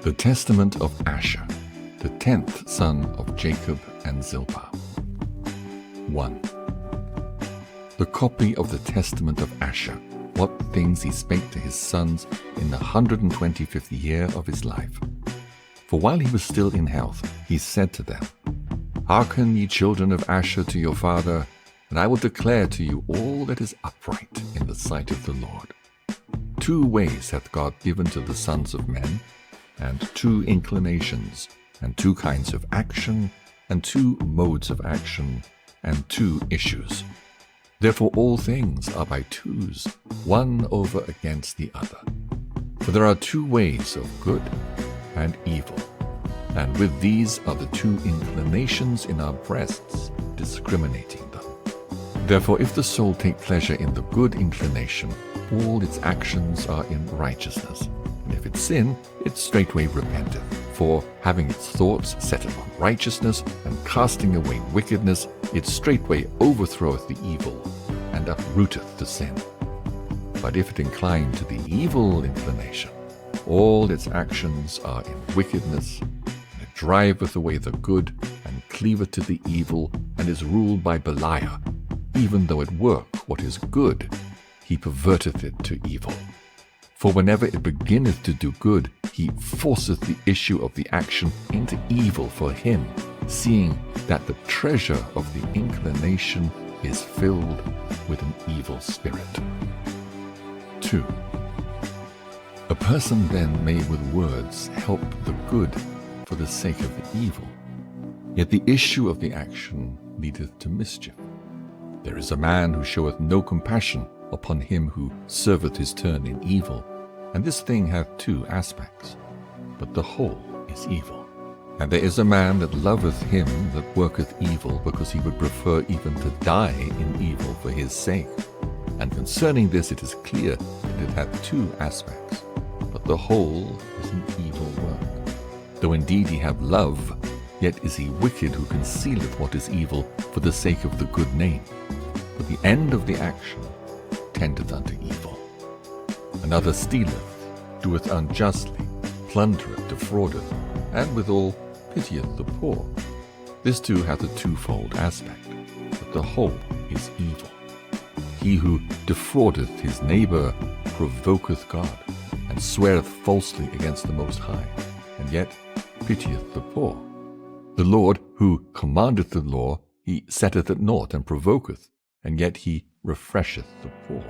The Testament of Asher, the 10th son of Jacob and Zilpah. 1. The copy of the Testament of Asher, what things he spake to his sons in the 125th year of his life. For while he was still in health, he said to them, Hearken, ye children of Asher, to your father, and I will declare to you all that is upright in the sight of the Lord. 2 ways hath God given to the sons of men, and 2 inclinations, and 2 kinds of action, and 2 modes of action, and 2 issues. Therefore all things are by twos, one over against the other. For there are 2 ways of good and evil, and with these are the 2 inclinations in our breasts, discriminating them. Therefore if the soul take pleasure in the good inclination, all its actions are in righteousness. And if it sin, it straightway repenteth. For having its thoughts set upon righteousness, and casting away wickedness, it straightway overthroweth the evil, and uprooteth the sin. But if it incline to the evil inclination, all its actions are in wickedness, and it driveth away the good, and cleaveth to the evil, and is ruled by Beliar. Even though it work what is good, he perverteth it to evil. For whenever it beginneth to do good, he forceth the issue of the action into evil for him, seeing that the treasure of the inclination is filled with an evil spirit. 2. A person then may with words help the good for the sake of the evil, yet the issue of the action leadeth to mischief. There is a man who showeth no compassion upon him who serveth his turn in evil, and this thing hath 2 aspects, but the whole is evil. And there is a man that loveth him that worketh evil, because he would prefer even to die in evil for his sake. And concerning this it is clear that it hath 2 aspects, but the whole is an evil work. Though indeed he have love, yet is he wicked who concealeth what is evil for the sake of the good name. For the end of the action tendeth unto evil. Another stealeth, doeth unjustly, plundereth, defraudeth, and withal pitieth the poor. This too hath a 2-fold aspect, but the whole is evil. He who defraudeth his neighbor provoketh God, and sweareth falsely against the Most High, and yet pitieth the poor. The Lord, who commandeth the law, he setteth at naught and provoketh, and yet he refresheth the poor.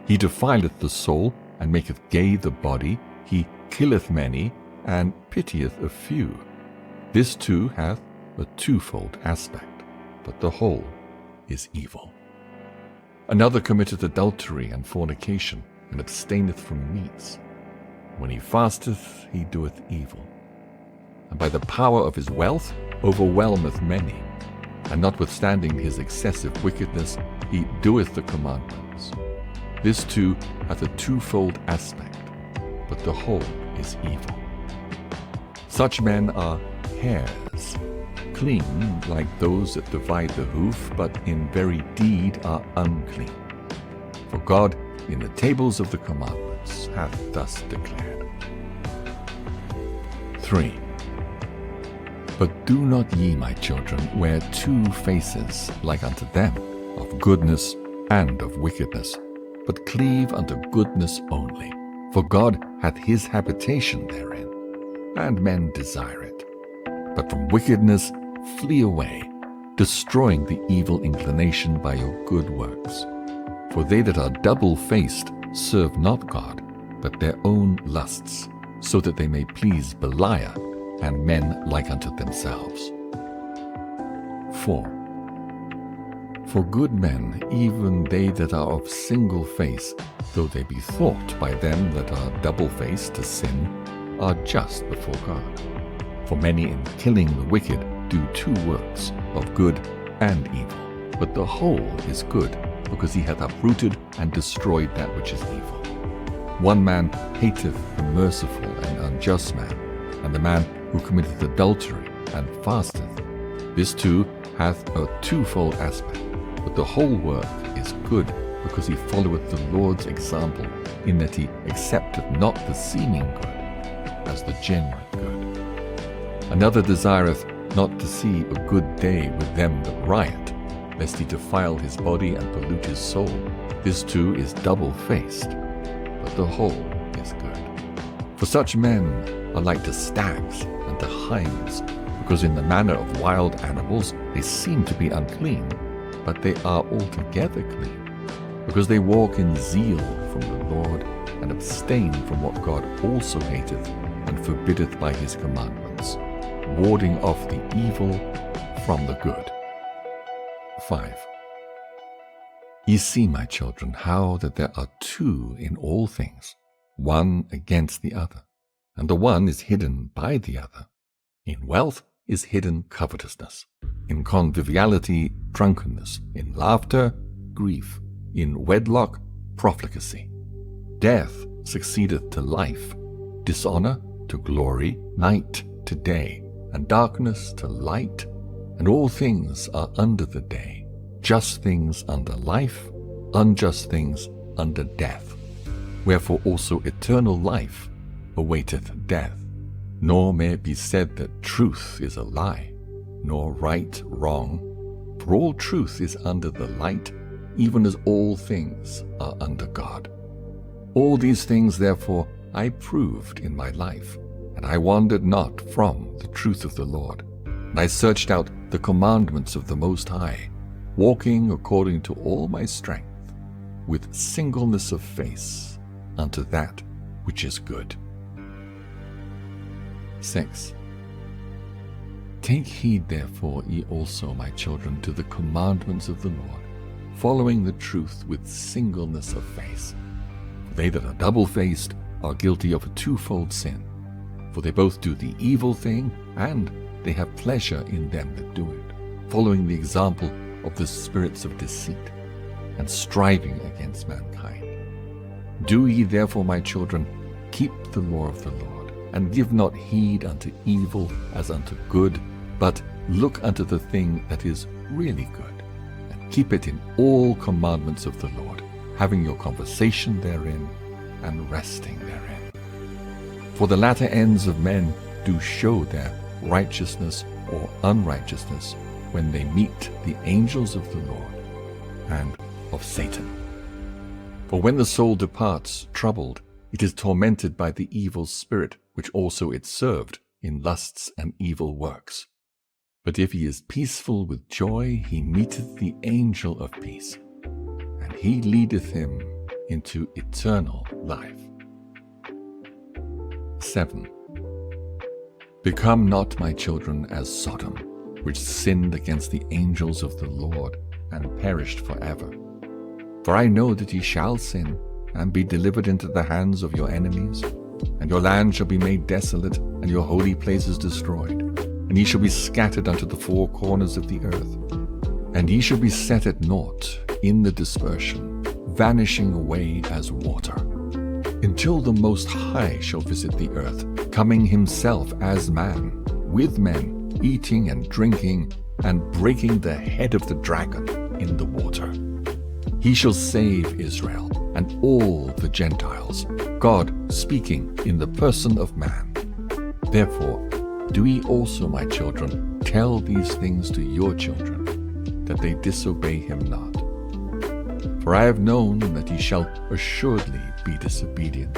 He defileth the soul, and maketh gay the body. He killeth many, and pitieth a few. This too hath a 2-fold aspect, but the whole is evil. Another committeth adultery and fornication, and abstaineth from meats. When he fasteth, he doeth evil, and by the power of his wealth overwhelmeth many. And notwithstanding his excessive wickedness, he doeth the commandments. This too hath a 2-fold aspect, but the whole is evil. Such men are hares, clean like those that divide the hoof, but in very deed are unclean. For God in the tables of the commandments hath thus declared. 3. But do not ye, my children, wear 2 faces like unto them, of goodness and of wickedness, but cleave unto goodness only. For God hath his habitation therein, and men desire it. But from wickedness flee away, destroying the evil inclination by your good works. For they that are double-faced serve not God, but their own lusts, so that they may please Beliar, and men like unto themselves. 4. For good men, even they that are of single face, though they be thought by them that are double-faced to sin, are just before God. For many in killing the wicked do 2 works, of good and evil. But the whole is good, because he hath uprooted and destroyed that which is evil. One man hateth the merciful and unjust man, and the man who committeth adultery and fasteth. This too hath a 2-fold aspect, but the whole work is good because he followeth the Lord's example, in that he accepteth not the seeming good as the genuine good. Another desireth not to see a good day with them that riot, lest he defile his body and pollute his soul. This too is double-faced, but the whole is good. For such men are like to stags and to hinds, because in the manner of wild animals they seem to be unclean, but they are altogether clean, because they walk in zeal from the Lord, and abstain from what God also hateth, and forbiddeth by his commandments, warding off the evil from the good. 5. Ye see, my children, how that there are two in all things, one against the other, and the one is hidden by the other. In wealth is hidden covetousness, in conviviality drunkenness, in laughter grief, in wedlock profligacy. Death succeedeth to life, dishonor to glory, night to day, and darkness to light. And all things are under the day, just things under life, unjust things under death. Wherefore also eternal life awaiteth death. Nor may it be said that truth is a lie, nor right wrong. For all truth is under the light, even as all things are under God. All these things, therefore, I proved in my life, and I wandered not from the truth of the Lord. And I searched out the commandments of the Most High, walking according to all my strength, with singleness of face, unto that which is good. 6. Take heed, therefore, ye also, my children, to the commandments of the Lord, following the truth with singleness of face. For they that are double-faced are guilty of a twofold sin. For they both do the evil thing, and they have pleasure in them that do it, following the example of the spirits of deceit, and striving against mankind. Do ye therefore, my children, keep the law of the Lord, and give not heed unto evil as unto good, but look unto the thing that is really good, and keep it in all commandments of the Lord, having your conversation therein, and resting therein. For the latter ends of men do show their righteousness or unrighteousness when they meet the angels of the Lord and of Satan. For when the soul departs troubled, it is tormented by the evil spirit which also it served in lusts and evil works. But if he is peaceful with joy, he meeteth the angel of peace, and he leadeth him into eternal life. 7. Become not, my children, as Sodom, which sinned against the angels of the Lord, and perished forever. For I know that ye shall sin, and be delivered into the hands of your enemies, and your land shall be made desolate, and your holy places destroyed, and ye shall be scattered unto the four corners of the earth, and ye shall be set at naught in the dispersion, vanishing away as water, until the Most High shall visit the earth, coming himself as man, with men, eating and drinking, and breaking the head of the dragon in the water. He shall save Israel and all the Gentiles, God speaking in the person of man. Therefore, do ye also, my children, tell these things to your children, that they disobey him not. For I have known that ye shall assuredly be disobedient,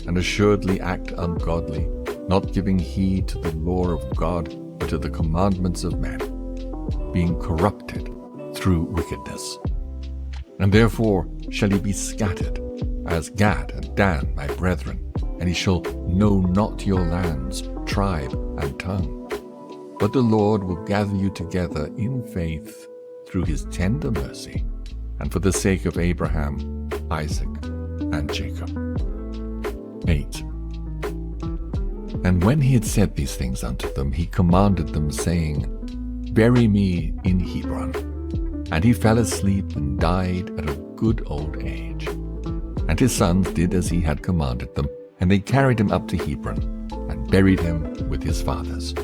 and assuredly act ungodly, not giving heed to the law of God, but to the commandments of men, being corrupted through wickedness. And therefore shall ye be scattered, as Gad and Dan my brethren, and ye shall know not your lands, tribe, and tongue. But the Lord will gather you together in faith through his tender mercy, and for the sake of Abraham, Isaac, and Jacob. 8. And when he had said these things unto them, he commanded them, saying, Bury me in Hebron. And he fell asleep and died at a good old age. And his sons did as he had commanded them, and they carried him up to Hebron, and buried him with his fathers.